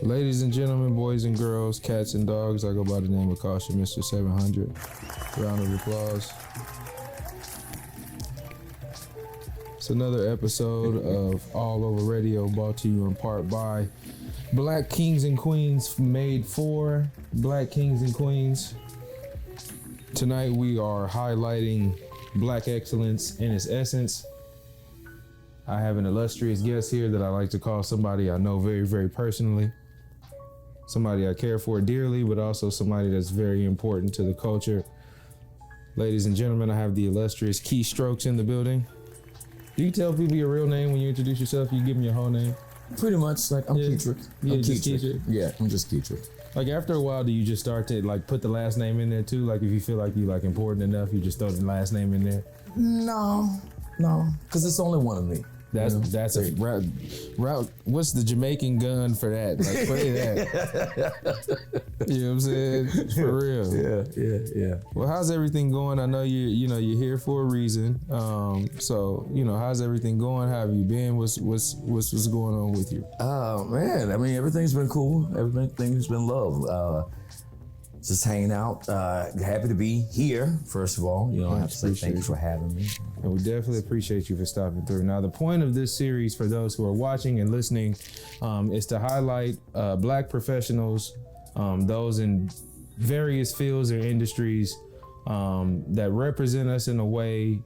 Ladies and gentlemen, boys and girls, cats and dogs, I go by the name of Caution, Mr. 700. Round of applause. It's another episode of Allova Radio, brought to you in part by Black Kings and Queens, made for Black Kings and Queens. Tonight we are highlighting Black excellence in its essence. I have an illustrious guest here that I like to call somebody I know very, very personally. Somebody I care for dearly, but also somebody that's very important to the culture. Ladies and gentlemen, I have the illustrious Keitric Starks in the building. Do you tell people your real name when you introduce yourself? You give them your whole name? Pretty much, like, I'm Keitric. Yeah, I'm just Keitric. Yeah, I'm just Keitric. Like, after a while, do you just start to, like, put the last name in there, too? Like, if you feel like you, like, important enough, you just throw the last name in there? No, because it's only one of me. That's a route. What's the Jamaican gun for that? Like, play that. You know what I'm saying? For real. Yeah. Well, how's everything going? I know you're here for a reason. So how's everything going? How have you been? What's going on with you? Oh man, I mean, everything's been cool. Everything's been love. Just hanging out. Happy to be here, first of all. I have to say thank you for having me. And we definitely appreciate you for stopping through. Now, the point of this series, for those who are watching and listening, is to highlight Black professionals, those in various fields or industries that represent us in a way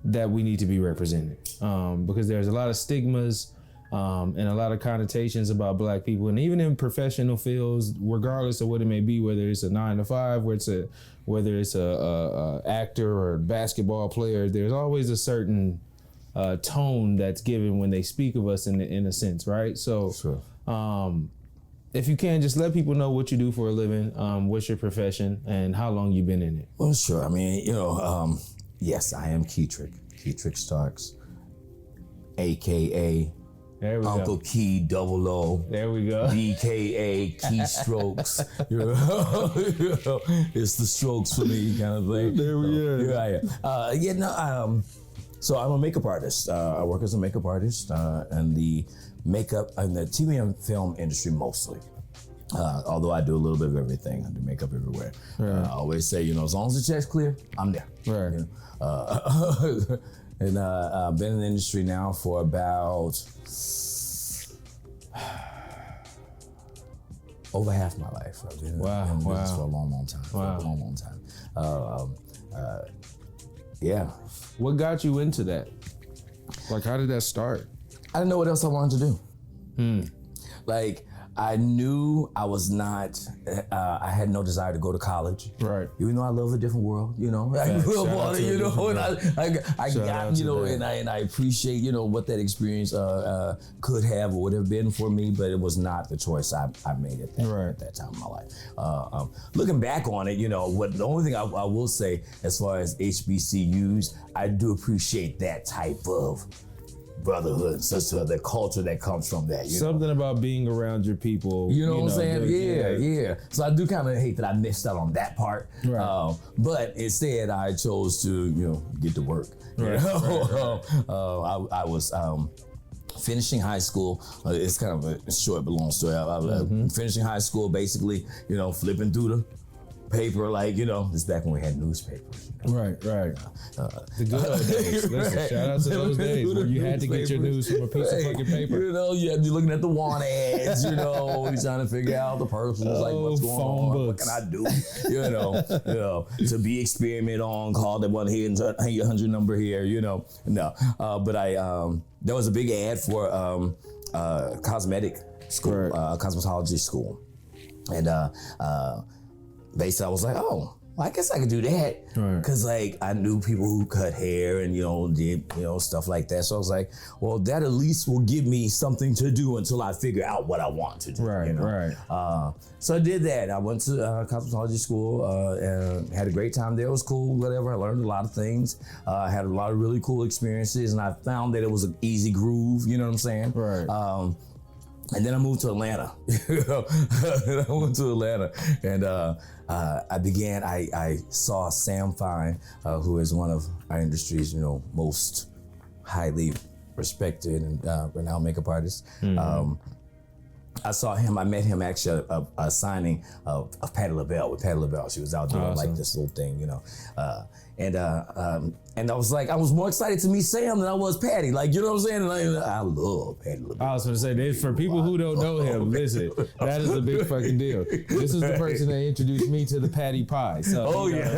that we need to be represented. Because there's a lot of stigmas and a lot of connotations about Black people, and even in professional fields, regardless of what it may be, whether it's a 9-to-5, whether it's a actor or a basketball player, there's always a certain tone that's given when they speak of us in a sense, right? So, sure. If you can, just let people know what you do for a living, what's your profession, and how long you've been in it. Well, sure. I mean, yes, I am Keitric Starks, aka Uncle go. Key Double O. There we go. DKA Key Strokes. It's the strokes for me kind of thing. There we are. Here I am. So I'm a makeup artist. I work as a makeup artist in the makeup and the TV and film industry mostly. Although I do a little bit of everything. I do makeup everywhere. Right. I always say, as long as the check's clear, I'm there. Right. And I've been in the industry now for about over half my life. I've been in business for a long time. Yeah. What got you into that? Like, how did that start? I didn't know what else I wanted to do. Like, I knew I was not, I had no desire to go to college. Right. Even though I love a different world, I grew up on it, and I appreciate, what that experience could have or would have been for me, but it was not the choice I made at that time in my life. Looking back on it, the only thing I will say as far as HBCUs, I do appreciate that type of brotherhood, the culture that comes from that. Something about being around your people. You know what I'm saying? Yeah. So I do kind of hate that I missed out on that part. Right. But instead, I chose to, get to work. Right. I was finishing high school. It's kind of a short but long story. I was finishing high school, basically, flipping through the paper, it's back when we had newspapers. Right. The good old days. Listen, shout out to those days where you had to get your news from a piece of fucking paper. You had to be looking at the want ads, you're trying to figure out the persons, what's going on, books. What can I do, to be experimented on, call that one here and hang your 100 number here, but there was a big ad for cosmetic school, cosmetology school, and basically I was like, oh, well, I guess I could do that. Because I knew people who cut hair and, did, stuff like that. So I was like, well, that at least will give me something to do until I figure out what I want to do. Right. So I did that. I went to cosmetology school and had a great time there. It was cool, whatever. I learned a lot of things. I had a lot of really cool experiences, and I found that it was an easy groove, you know what I'm saying? Right. And then I moved to Atlanta. I went to Atlanta, and I saw Sam Fine, who is one of our industry's, most highly respected and renowned makeup artists. I saw him. I met him actually at a signing of Patti LaBelle with Patti LaBelle. She was out doing like this little thing, you know. And I was like, I was more excited to meet Sam than I was Patti. Like, you know what I'm saying? And I love Patti LaBelle. I was going to say, this for people who don't know him, listen, that is a big fucking deal. This is the person that introduced me to the Patty Pie. So, yeah.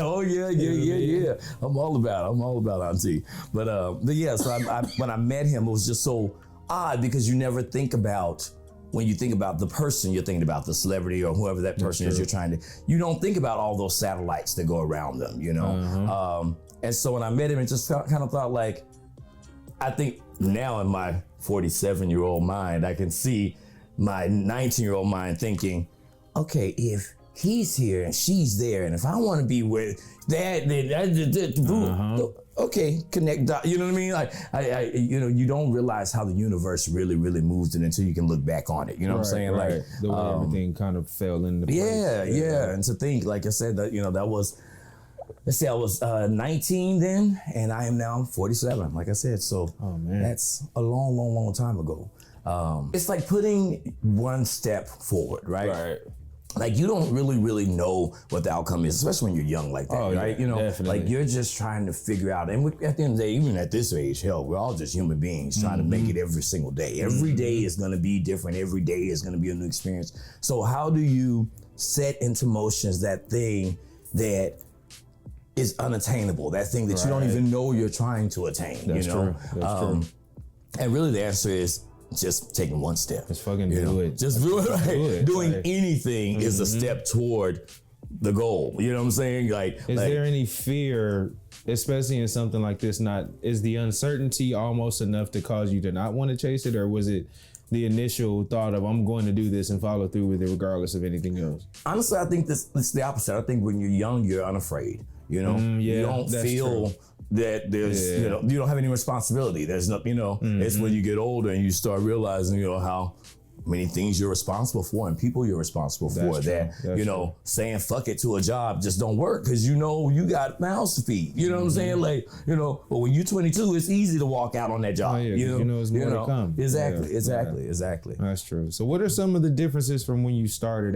I'm all about Auntie. But yeah, so I when I met him, it was just so odd because you never think about, when you think about the person, you're thinking about the celebrity or whoever that person is you're trying to, you don't think about all those satellites that go around them, you know? And so when I met him, it just kind of thought like, I think now in my 47-year-old mind, I can see my 19-year-old mind thinking, okay, if he's here and she's there, and if I want to be with that, then okay, connect dot. You know what I mean? Like, I you know, you don't realize how the universe really moves it until you can look back on it. You know what I'm saying? Right. Like the way everything kind of fell into place. Yeah. And to think, like I said, that, you know, that was, let's say I was 19 then, and I am now 47. Like I said, so that's a long time ago. It's like putting one step forward, right? Right. Like, you don't really know what the outcome is, especially when you're young like that, right? Yeah, you know, definitely. like you're just trying to figure out, and at the end of the day, even at this age, hell, we're all just human beings trying to make it every single day. Every day is gonna be different. Every day is gonna be a new experience. So how do you set into motions that thing that is unattainable, that thing that you don't even know you're trying to attain, That's you know? true. That's true. And really the answer is just taking one step. Just fucking do it. Just do it, right? Do it. Doing Like, anything is a step toward the goal. You know what I'm saying? Is there any fear, especially in something like this, is the uncertainty almost enough to cause you to not want to chase it? Or was it the initial thought of, I'm going to do this and follow through with it regardless of anything else? Honestly, I think it's the opposite. I think when you're young, you're unafraid. You know, you don't feel that there's, you know, you don't have any responsibility. There's no, you know, it's when you get older and you start realizing, you know, how many things you're responsible for and people you're responsible for. You know, saying fuck it to a job just don't work because you know you got mouths to feed. You know what I'm saying? Like, you know, but when you're 22, it's easy to walk out on that job. You know, it's more to come. Exactly. That's true. So what are some of the differences from when you started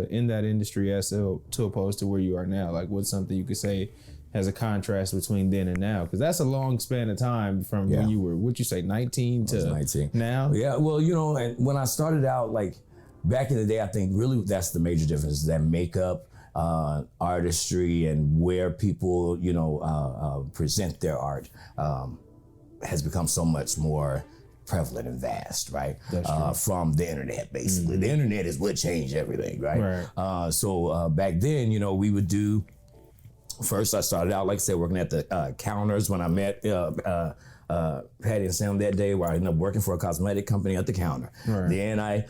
in that industry as to opposed to where you are now? Like, what's something you could say as a contrast between then and now? Because that's a long span of time from when you were, what'd you say, 19 to 19. Now? Yeah, well, you know, and when I started out, like back in the day, I think really that's the major difference, is that makeup, artistry, and where people, you know, present their art has become so much more prevalent and vast, right? From the internet, basically. The internet is what changed everything, right? So back then, you know, we would do, first, I started out, like I said, working at the counters when I met Patty and Sam that day, where I ended up working for a cosmetic company at the counter. Then I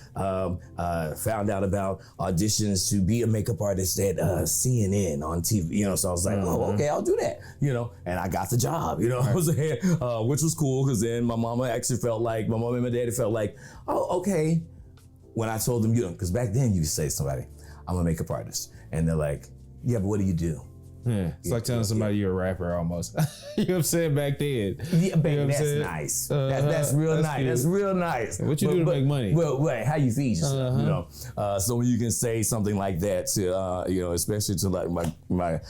found out about auditions to be a makeup artist at CNN on TV, you know, so I was like, oh, okay, I'll do that, you know, and I got the job, you know what I'm saying? Which was cool, because then my mom and my daddy felt like, oh, okay. When I told them, you know, because back then you could say to somebody, I'm a makeup artist. And they're like, yeah, but what do you do? Yeah, it's like telling somebody you're a rapper almost. You know what I'm saying? Back then. Yeah, baby, you know that's nice. That's real nice. Cute. That's real nice. What you do to make money? Well, wait, how you feed yourself, you know? So when you can say something like that to, you know, especially to like my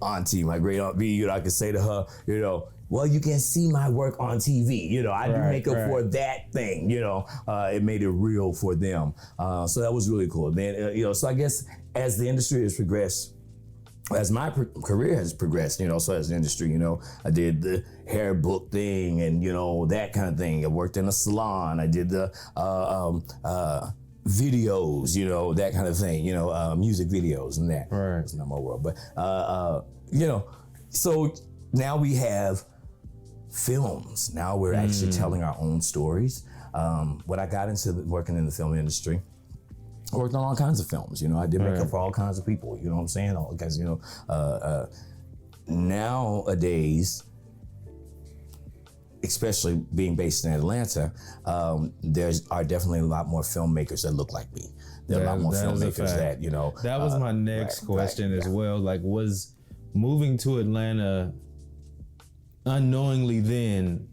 auntie, my great aunt B, you know, I can say to her, you know, well, you can see my work on TV. You know, I do makeup for that thing, you know. It made it real for them. So that was really cool. Then, you know, so I guess as the industry has progressed, as my career has progressed, you know, so as the industry, you know, I did the hair book thing and, you know, that kind of thing. I worked in a salon. I did the videos, you know, that kind of thing, you know, music videos and that. It's not my world. But, you know, so now we have films. Now we're actually telling our own stories. When I got into working in the film industry, I worked on all kinds of films, you know. I did makeup for all kinds of people, you know what I'm saying? All kinds, you know. Nowadays, especially being based in Atlanta, there are definitely a lot more filmmakers that look like me. There are a lot more filmmakers that, you know. That was my next question as well. Like, was moving to Atlanta unknowingly then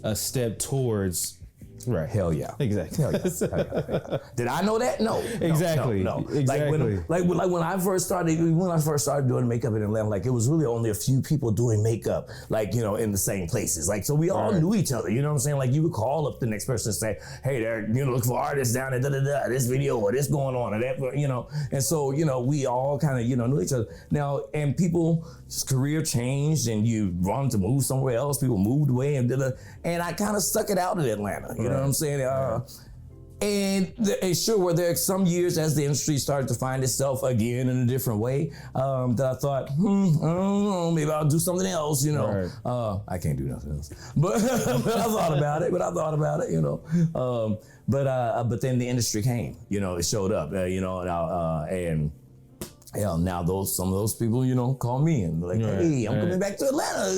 a step towards Right. Hell yeah. Exactly. Hell yeah. Hell yeah. Hell yeah. Did I know that? No. Exactly. No. Exactly. Like when I first started doing makeup in Atlanta, like it was really only a few people doing makeup, like, you know, in the same places. Like, so we all knew each other, you know what I'm saying? Like you would call up the next person and say, hey, they're, you know, look for artists down there, this video or this going on or that, you know. And so, you know, we all kind of, you know, knew each other. Now, and people's career changed and you wanted to move somewhere else. People moved away and I kind of stuck it out in Atlanta. You know what I'm saying? And sure, were there some years as the industry started to find itself again in a different way that I thought, I don't know, maybe I'll do something else, you know. Right. I can't do nothing else. But I thought about it, you know. But then the industry came, you know, it showed up, you know, and hell, now some of those people, you know, call me and like, hey, I'm coming back to Atlanta.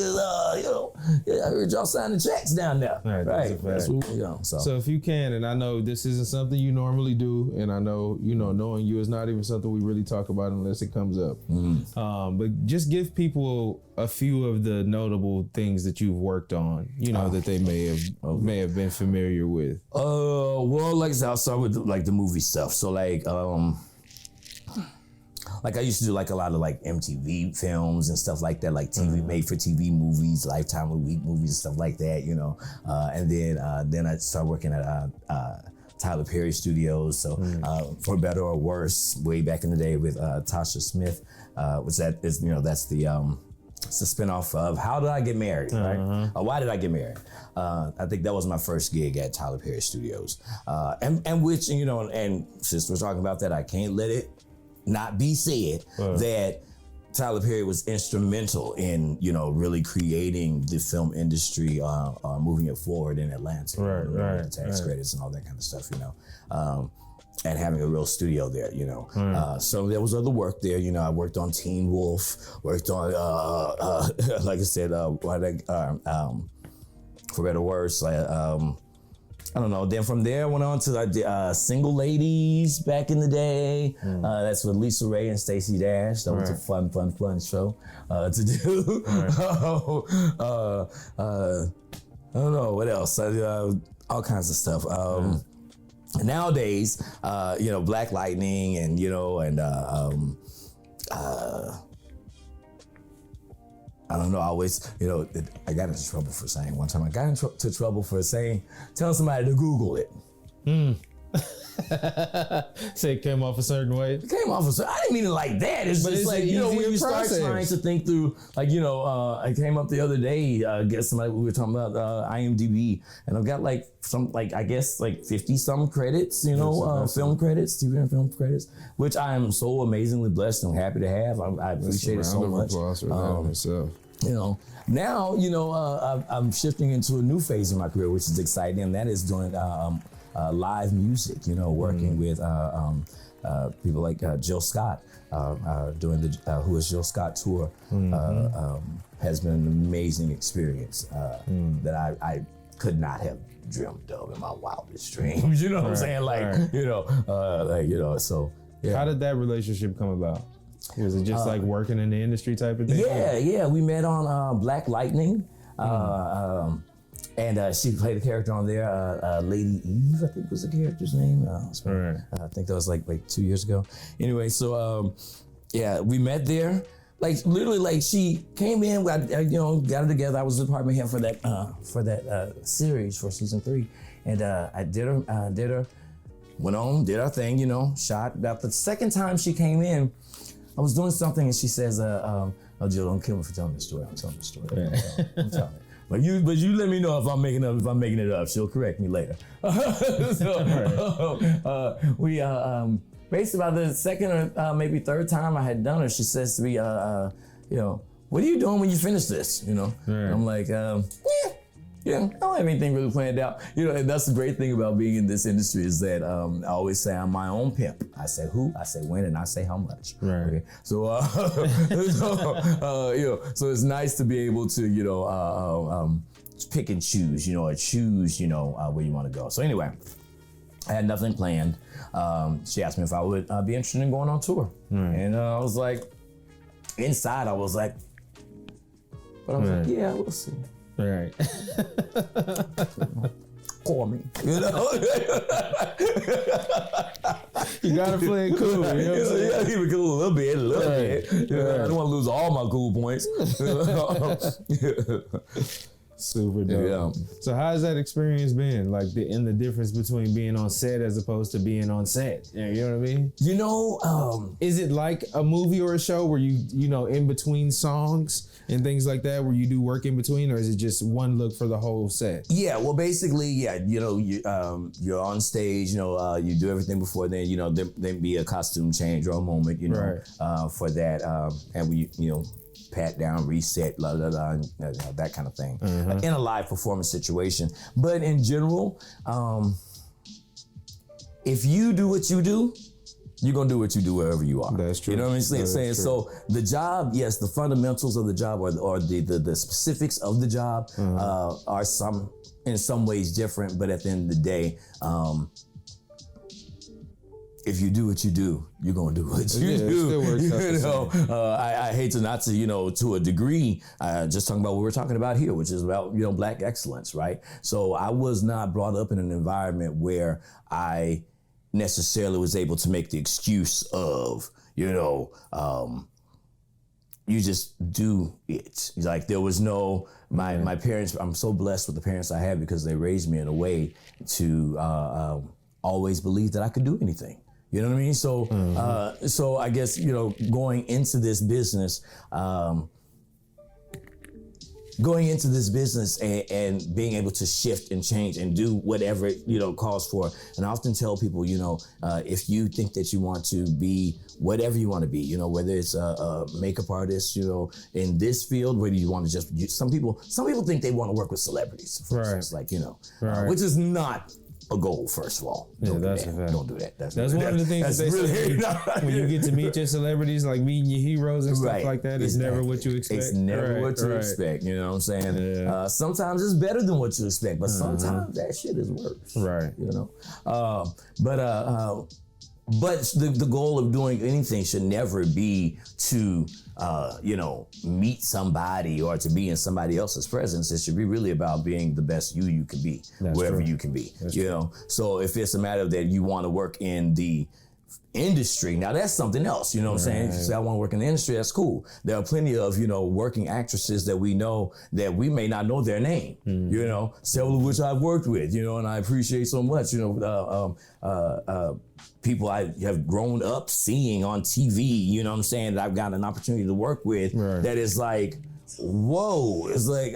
You know, I heard y'all signing checks down there. Right. That's what, you know, so if you can, and I know this isn't something you normally do, and I know, you know, knowing you is not even something we really talk about unless it comes up. But just give people a few of the notable things that you've worked on, you know, that they may have been familiar with. Well, like I said, I'll start with like the movie stuff. So like I used to do like a lot of like MTV films and stuff like that, like TV made for TV movies, Lifetime of the Week movies and stuff like that, you know. And then I started working at Tyler Perry Studios. So For Better or Worse, way back in the day with Tasha Smith, which that is, you know, that's the it's a spinoff of How Did I Get Married, right? Why Did I Get Married? I think that was my first gig at Tyler Perry Studios, and which, you know, and since we're talking about that, I can't let it not be said that Tyler Perry was instrumental in, you know, really creating the film industry, moving it forward in Atlanta. Right. The tax credits and all that kind of stuff, you know, and having a real studio there, you know. So there was other work there, you know. I worked on Teen Wolf, worked on, like I said, For Better or Worse, I don't know. Then from there, I went on to Single Ladies back in the day. That's with Lisa Ray and Stacey Dash. That was a fun show to do. I don't know what else. All kinds of stuff. Nowadays, you know, Black Lightning and, you know, and I don't know, I always, you know, I got into trouble for saying one time, I got into trouble for telling somebody to Google it. Say it came off a certain way? It came off I didn't mean it like that. It's just like, you know, when you start trying to think through, like, you know, I came up the other day, I guess somebody, we were talking about IMDb, and I've got like I guess like 50 some credits, you know, film credits, TV and film credits, which I am so amazingly blessed and happy to have. I appreciate it so much. You know, now, you know, I'm shifting into a new phase in my career, which is exciting, and that is doing live music, you know, working with people like Jill Scott, doing the Who Is Jill Scott tour, has been an amazing experience that I could not have dreamt of in my wildest dreams. You know what I'm saying? Like, you know, so yeah. How did that relationship come about? Was it just like working in the industry type of thing? Yeah. We met on Black Lightning. And she played a character on there, Lady Eve, I think was the character's name. I think that was like 2 years ago. Anyway, so yeah, we met there. Like literally, like she came in, you know, got it together. I was the department head for that series for season 3, and I did her, went on, did our thing, you know, shot. About the second time she came in, I was doing something, and she says, "Oh, Jill, don't kill me for telling the story. I'm telling the story. I'm telling it." But you let me know if I'm making it up. She'll correct me later. We basically about the second or maybe third time I had done her, she says to me, you know, what are you doing when you finish this? You know, I'm like, yeah, I don't have anything really planned out. You know, and that's the great thing about being in this industry is that I always say I'm my own pimp. I say who, I say when, and I say how much. Okay? So, you know, so it's nice to be able to, you know, pick and choose, you know, or choose, you know, where you want to go. So anyway, I had nothing planned. She asked me if I would be interested in going on tour. And I was like, inside I was like, but I was like, yeah, we'll see. Right. call me. You know, you gotta play it cool. You know what I'm saying? You gotta keep it cool a little bit. You know, I don't want to lose all my cool points. Super dope. Yeah. So how's that experience been? Like the difference between being on set as opposed to being on set. You know what I mean? You know, is it like a movie or a show where you know, in between songs and things like that, where you do work in between, or is it just one look for the whole set? Yeah, well, basically, yeah, you know, you're on stage, you know, you do everything before then, you know, there be a costume change or a moment, you know, right. For that, and we, you know, pat down, reset, la la la, that kind of thing, in a live performance situation. But in general, if you do what you do, you're gonna do what you do wherever you are. That's true. You know what I'm saying? So the job, yes, the fundamentals of the job or the specifics of the job are in some ways different, but at the end of the day, if you do what you do, you're gonna do what you do. It still works out the same. I hate to not to, you know, to a degree, just talking about what we're talking about here, which is about, you know, Black excellence, right? So I was not brought up in an environment where I necessarily was able to make the excuse of, you know, you just do it. Like there was no, my parents, I'm so blessed with the parents I have because they raised me in a way to always believe that I could do anything. You know what I mean? So, so I guess, you know, going into this business and being able to shift and change and do whatever it, you know, calls for. And I often tell people, you know, if you think that you want to be whatever you want to be, you know, whether it's a makeup artist, you know, in this field, whether you want to just, some people think they want to work with celebrities, for instance, like, you know, which is not a goal, first of all. Don't do that. Don't do that. That's one of the things that they say when you get to meet your celebrities, like meeting your heroes and stuff like that. It's never what you expect. It's never what you expect. You know what I'm saying? Yeah. Sometimes it's better than what you expect, but sometimes that shit is worse. Right. You know? But the goal of doing anything should never be to, you know, meet somebody or to be in somebody else's presence. It should be really about being the best you can be, wherever you can be. You know, so if it's a matter that you want to work in the industry, now that's something else. You know what I'm saying? If you say I want to work in the industry, that's cool. There are plenty of, you know, working actresses that we know that we may not know their name. You know, several of which I've worked with. You know, and I appreciate so much. You know, people I have grown up seeing on TV, you know what I'm saying, that I've gotten an opportunity to work with, that is like, whoa, it's like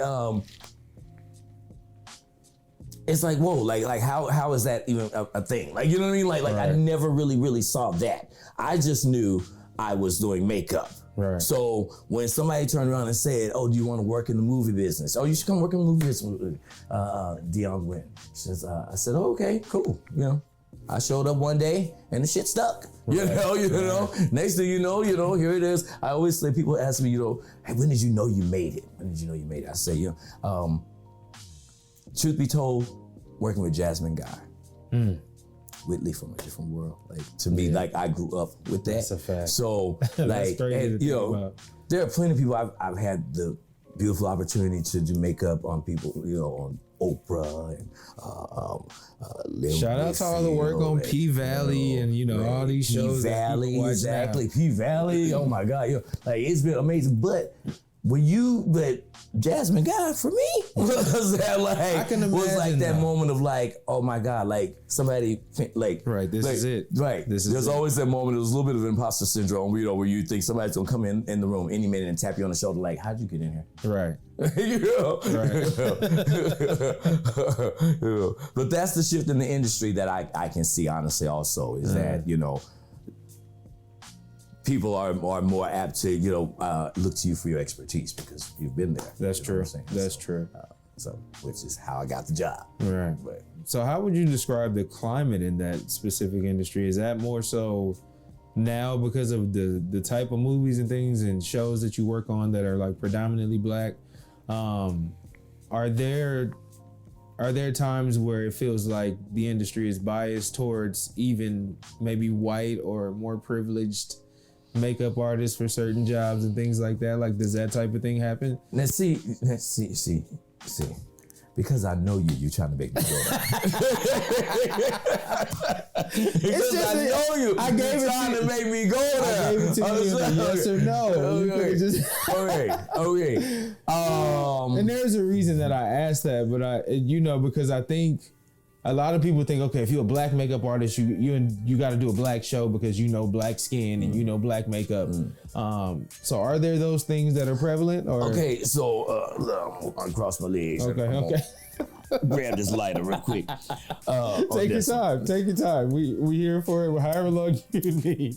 whoa, like how is that even a thing? Like, you know what I mean? Like I never really saw that. I just knew I was doing makeup. Right. So when somebody turned around and said, "Oh, do you want to work in the movie business? Oh, you should come work in the movie business with Dion Wynn." I said, "Oh, okay, cool." You know, I showed up one day and the shit stuck. You know. Next thing you know, here it is. I always say, people ask me, you know, hey, when did you know you made it? When did you know you made it? I say, you know, truth be told, working with Jasmine Guy. Whitley from a different world. Like, to me, like, I grew up with that. That's a fact. So, like, and, you know, there are plenty of people I've had the beautiful opportunity to do makeup on people, you know, on Oprah and shout out to all the work on P.Valley and, you know, all these shows. P.Valley, exactly. P.Valley, oh my God. You know, like, it's been amazing. But Jasmine Guy, for me, was that like, I can imagine was like that moment of like, oh my God, like somebody like, this is it. Right. There's always that moment, there's a little bit of imposter syndrome, you know, where you think somebody's gonna come in the room any minute and tap you on the shoulder like, how'd you get in here? Right. You know? Right. But that's the shift in the industry that I can see, honestly, also, is that, you know, people are more apt to, you know, look to you for your expertise because you've been there. That's true. That's true. So, which is how I got the job. Right. But, so how would you describe the climate in that specific industry? Is that more so now because of the type of movies and things and shows that you work on that are like predominantly Black? Are there times where it feels like the industry is biased towards even maybe white or more privileged makeup artists for certain jobs and things like that? Like, does that type of thing happen? Let's see. Because I know you trying to make me go there. Because I know you. I gave it trying to make me go there. I gave it to you. Yes or no? Okay. And there's a reason that I asked that, but because I think a lot of people think, okay, if you're a black makeup artist, you got to do a black show because black skin and black makeup. So are there those things that are prevalent? Or? Okay, so I cross my legs. Okay. Grab this lighter real quick. Take your time. Take your time. We here for it. However long you need.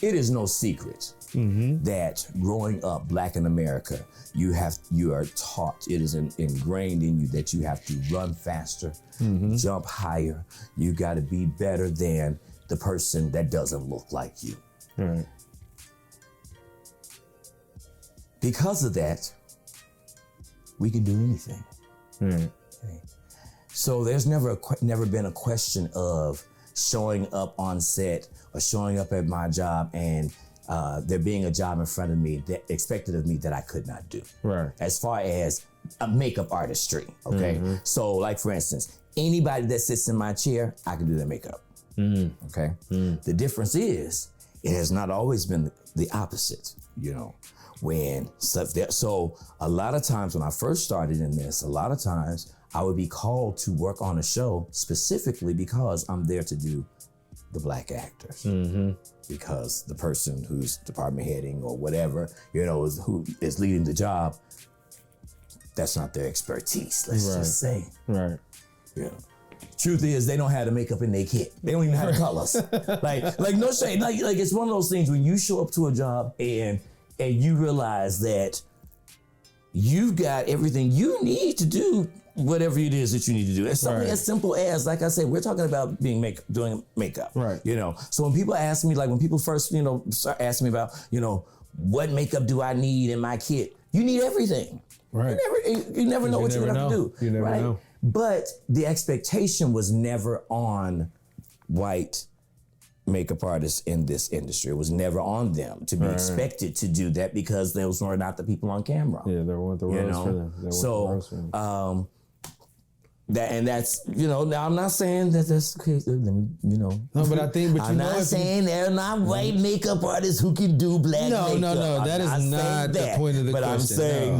It is no secret that growing up black in America, you are taught, it is ingrained in you that you have to run faster, jump higher. You got to be better than the person that doesn't look like you. Right. Because of that, we can do anything. Right. Okay. So there's never been a question of showing up on set or showing up at my job and there being a job in front of me that expected of me that I could not do. Right. As far as a makeup artistry, okay? So like for instance, anybody that sits in my chair, I can do their makeup, okay? The difference is, it has not always been the opposite, when stuff there. So a lot of times when I first started in this, a lot of times I would be called to work on a show specifically because I'm there to do the black actors. Because the person who's department heading or whatever, who is leading the job, that's not their expertise. Let's just say. Right. Yeah. Truth is, they don't have the makeup in their kit. They don't even have the colors. like no shade. Like it's one of those things when you show up to a job and you realize that you've got everything you need to do whatever it is that you need to do. It's something as simple as, like I said, we're talking about doing makeup. Right. So when people ask me, like when people first, start asking me about, what makeup do I need in my kit? You need everything. Right. You never know what you're going to have to do. You never know. But the expectation was never on white makeup artists in this industry. It was never on them to be expected to do that because those were not the people on camera. Yeah, there weren't the roles for them. So, that's now I'm not saying that that's the case. No, but I think, I'm not saying there are not white makeup artists who can do black makeup. No, that is not the point of the question. But I'm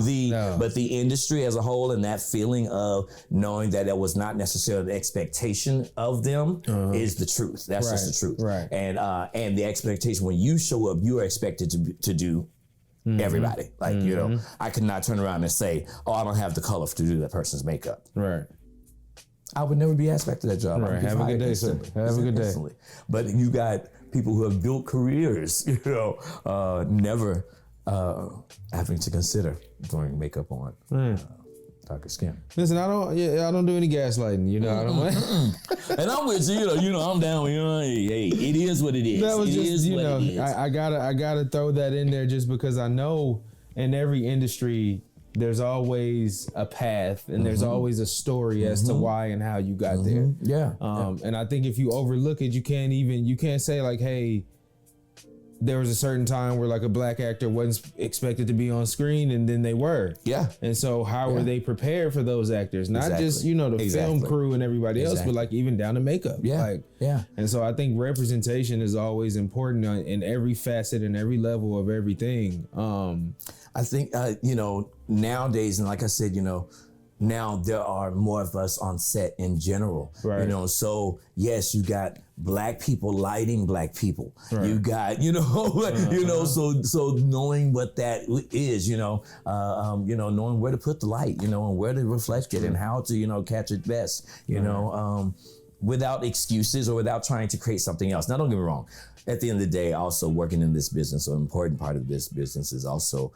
saying but the industry as a whole and that feeling of knowing that it was not necessarily the expectation of them is the truth. That's just the truth. Right. And the expectation when you show up, you are expected to do everybody. Like, I could not turn around and say, oh, I don't have the color to do that person's makeup. Right. I would never be asked back to that job. Right. Have a good day, sir. Have a good day. But you got people who have built careers, never having to consider doing makeup on darker skin. Listen, I don't do any gaslighting. I don't. And I'm with you. I'm down with you. Hey, it is what it is. That was it just, is what it is. I gotta throw that in there just because I know in every industry there's always a path and there's always a story as to why and how you got there. Yeah. And I think if you overlook it, you can't say like, hey, there was a certain time where like a black actor wasn't expected to be on screen and then they were. Yeah. And so how were they prepared for those actors? Not just, the film crew and everybody else, but like even down to makeup. Yeah. And so I think representation is always important in every facet and every level of everything. I think, nowadays, and like I said, now there are more of us on set in general. Right. So yes, you got black people lighting black people. Right. You got, so knowing what that is, knowing where to put the light, and where to reflect it and how to, catch it best, without excuses or without trying to create something else. Now, don't get me wrong. At the end of the day, also working in this business, an important part of this business is also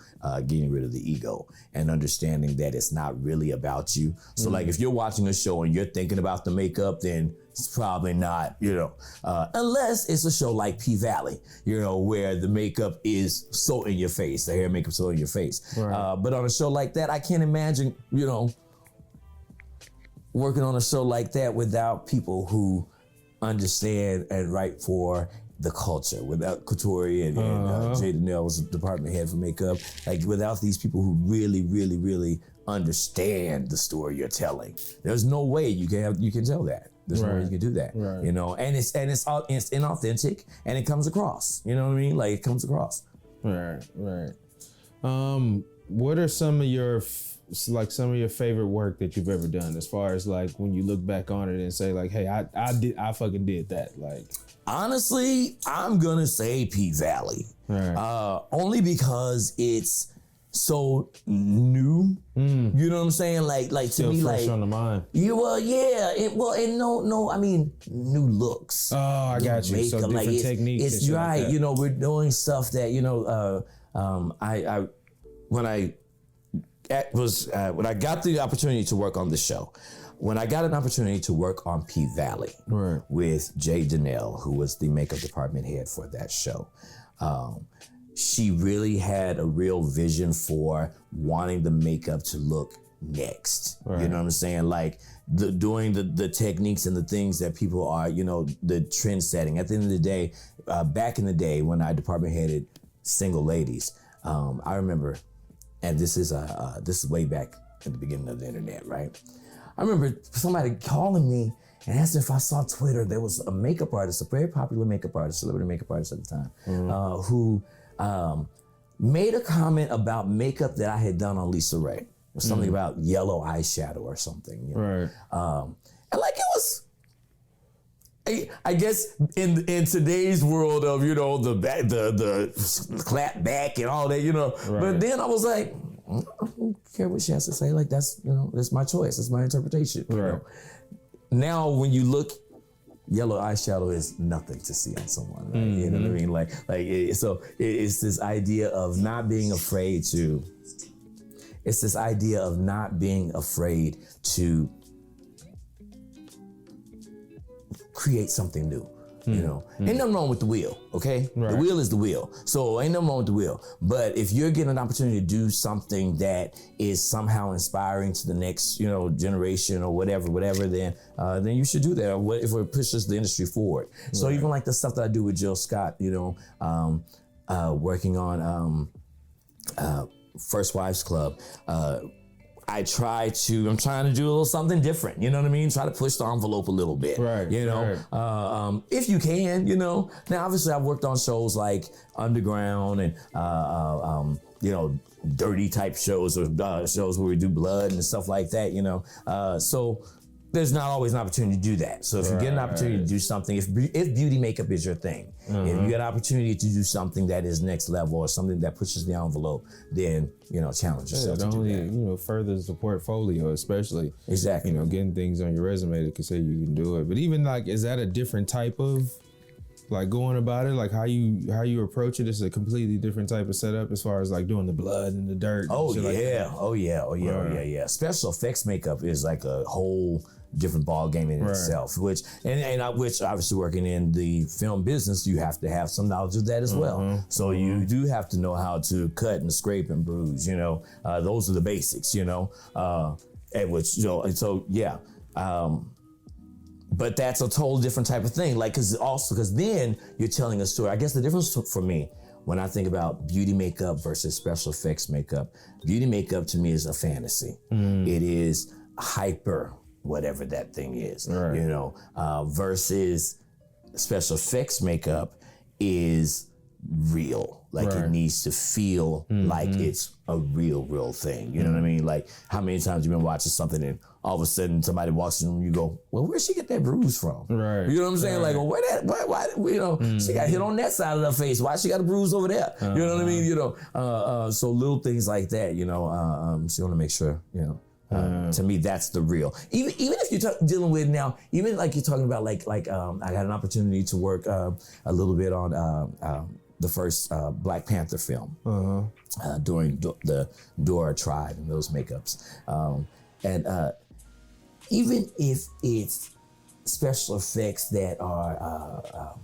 getting rid of the ego and understanding that it's not really about you. So like if you're watching a show and you're thinking about the makeup, then it's probably not, unless it's a show like P.Valley, where the makeup is so in your face, the hair and makeup so in your face. Right. But on a show like that, I can't imagine, working on a show like that without people who understand and write for the culture, without Keitric and Jay Danielle was the department head for makeup, like without these people who really, really, really understand the story you're telling, there's no way you can tell that. There's no way you can do that, you know. And it's inauthentic, and it comes across. You know what I mean? Like it comes across. Right. What are some of your favorite work that you've ever done, as far as like when you look back on it and say like, hey, I fucking did that. Like, honestly, I'm gonna say P.Valley, only because it's so new. You know what I'm saying? Like still to me, fresh like on the mind. I mean, new looks. Oh, I got you. So different techniques. It's right. Like, you know, we're doing stuff that, you know, when I got the opportunity to work on the show, when I got an opportunity to work on P.Valley with Jay Danielle, who was the makeup department head for that show, she really had a real vision for wanting the makeup to look next. You know what I'm saying? Like doing the techniques and the things that people are, you know, the trend setting. At the end of the day, back in the day when I department headed single ladies, I remember, and this is way back at the beginning of the internet, right? I remember somebody calling me and asking if I saw Twitter. There was a makeup artist, a very popular makeup artist, celebrity makeup artist at the time, who made a comment about makeup that I had done on Lisa Ray. It was something about yellow eyeshadow or something. You know? And like it was, I guess in today's world of, you know, the clap back and all that, you know. But then I was like, I don't care what she has to say. Like that's, you know, that's my choice. That's my interpretation. You know? Now when you look, yellow eyeshadow is nothing to see on someone. Right? You know what I mean? So it's this idea of not being afraid to. It's this idea of not being afraid to create something new. You know, ain't nothing wrong with the wheel, okay? The wheel is the wheel. So ain't nothing wrong with the wheel. But if you're getting an opportunity to do something that is somehow inspiring to the next, you know, generation or whatever, then you should do that. If it pushes the industry forward. So even like the stuff that I do with Jill Scott, you know, working on First Wives Club, I'm trying to do a little something different, you know what I mean? Try to push the envelope a little bit, you know, if you can, you know. Now, obviously, I've worked on shows like Underground and, you know, dirty type shows or shows where we do blood and stuff like that, you know. So there's not always an opportunity to do that. So if you get an opportunity to do something, if beauty makeup is your thing, if you get an opportunity to do something that is next level or something that pushes the envelope, then, you know, challenge yourself to do that. You know, furthers the portfolio, especially. Exactly. You know, getting things on your resume that can say you can do it. But even like, is that a different type of like going about it? Like how you approach it is a completely different type of setup as far as like doing the blood and the dirt. Oh and yeah. Like yeah. Special effects makeup is like a whole different ball game in itself, which obviously working in the film business, you have to have some knowledge of that as well. So you do have to know how to cut and scrape and bruise, you know, those are the basics, you know, and which, you know, and so, yeah. But that's a total different type of thing. Like, cause then you're telling a story. I guess the difference for me, when I think about beauty makeup versus special effects makeup, beauty makeup to me is a fantasy. It is hyper, whatever that thing is, you know, versus special effects makeup is real. Like it needs to feel like it's a real thing. You know what I mean? Like how many times you've been watching something and all of a sudden somebody walks in and you go, well, where'd she get that bruise from? You know what I'm saying? Like, well, why you know, she got hit on that side of her face. Why she got a bruise over there? You know what I mean? You know, so little things like that, you know, so you want to make sure, you know, to me, that's the real. Even if you're dealing with now, even like you're talking about, like I got an opportunity to work a little bit on the first Black Panther film during the Dora tribe and those makeups, and even if it's special effects that are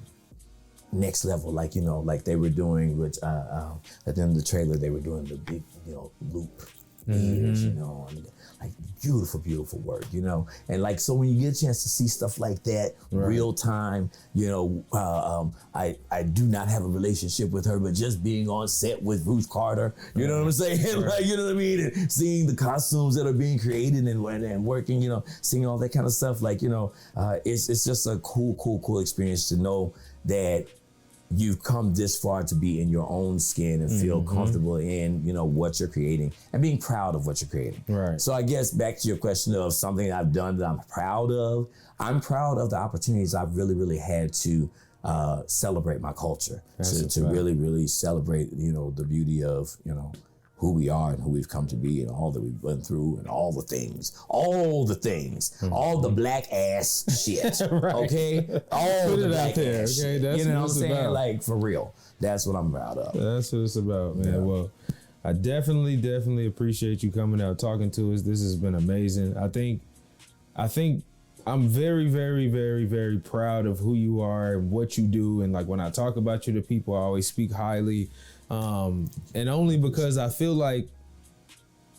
next level, like, you know, like they were doing with at the end of the trailer, they were doing the big, you know, loop years, you know. I mean, like beautiful, beautiful work, you know. And like, so when you get a chance to see stuff like that, real time, you know, I do not have a relationship with her, but just being on set with Ruth Carter, you know what I'm saying? Like, you know what I mean? And seeing the costumes that are being created and working, you know, seeing all that kind of stuff, like, you know, it's just a cool experience to know that you've come this far to be in your own skin and feel comfortable in, you know, what you're creating and being proud of what you're creating. Right. So I guess back to your question of something I've done that I'm proud of. I'm proud of the opportunities I've really had to celebrate my culture, to really celebrate, you know, the beauty of, you know, who we are and who we've come to be and all that we've went through and all the things, all the black ass shit, okay? All Put the it black out there, ass okay? shit. That's you know what what I'm it's saying? about. Like, for real. That's what I'm proud of. That's what it's about, man. Yeah. Well, I definitely appreciate you coming out, talking to us. This has been amazing. I think I'm very proud of who you are and what you do. And like when I talk about you to people, I always speak highly. And only because I feel like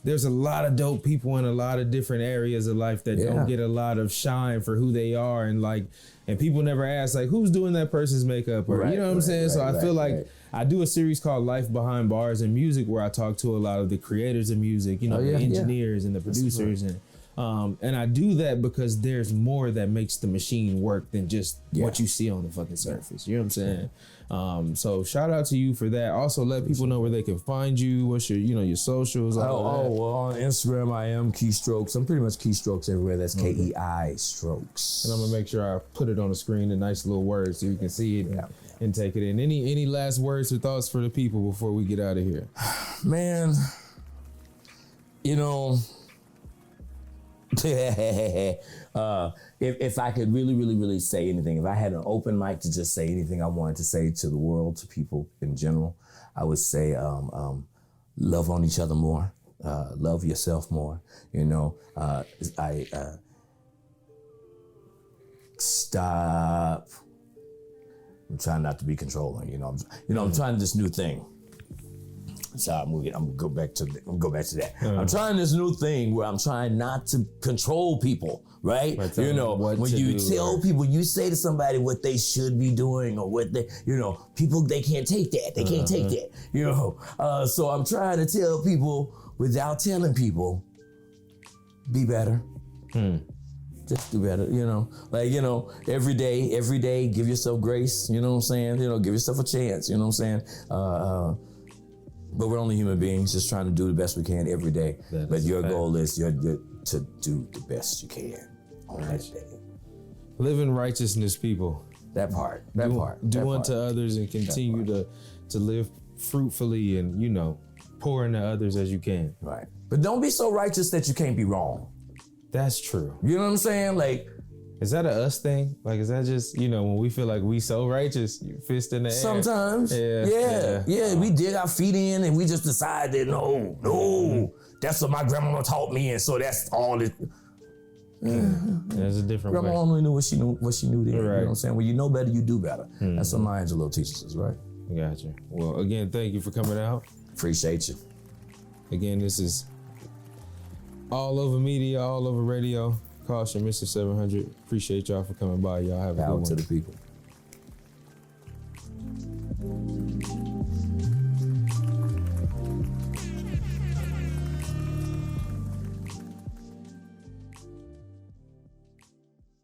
there's a lot of dope people in a lot of different areas of life that don't get a lot of shine for who they are. And like, and people never ask like, who's doing that person's makeup? Or, you know what I'm saying? So I feel like I do a series called Life Behind Bars and Music, where I talk to a lot of the creators of music, you know, the engineers and the producers. And I do that because there's more that makes the machine work than just what you see on the fucking surface. You know what I'm saying? So shout out to you for that. Also, let people know where they can find you. What's your, you know, your socials? Well, on Instagram, I am Keystrokes. I'm pretty much Keystrokes everywhere. That's Kei Strokes. And I'm gonna make sure I put it on the screen, a nice little word, so you can see it and take it in. Any last words or thoughts for the people before we get out of here? Man, you know, if I could really say anything, if I had an open mic to just say anything I wanted to say to the world, to people in general, I would say love on each other more, love yourself more. You know, stop. I'm trying not to be controlling. I'm trying this new thing. So I'm gonna go back to that. I'm trying this new thing where I'm trying not to control people, right? You know, when you tell people, you say to somebody what they should be doing or what they, you know, people, they can't take that. They can't take that, you know. So I'm trying to tell people without telling people, be better. Just do better, you know. Like, you know, every day, give yourself grace, you know what I'm saying? You know, give yourself a chance, you know what I'm saying? But we're only human beings just trying to do the best we can every day. But your goal is to do the best you can on that day. Live in righteousness, people. That part. Do unto others and continue to live fruitfully and, you know, pour into others as you can. Right. But don't be so righteous that you can't be wrong. That's true. You know what I'm saying? Like, is that a us thing? Like, is that just, you know, when we feel like we so righteous, you fist in the air? Sometimes. Yeah. We dig our feet in and we just decide that, no, that's what my grandma taught me, and so that's all it. There's a different grandma way. only knew what she knew then. Right. You know what I'm saying? When you know better, you do better. That's what Maya Angelou teaches us, right? Gotcha. Well, again, thank you for coming out. Appreciate you. Again, this is All Over Media, All Over Radio. Caution, Mr. 700. Appreciate y'all for coming by. Y'all have a good one. Power to the people.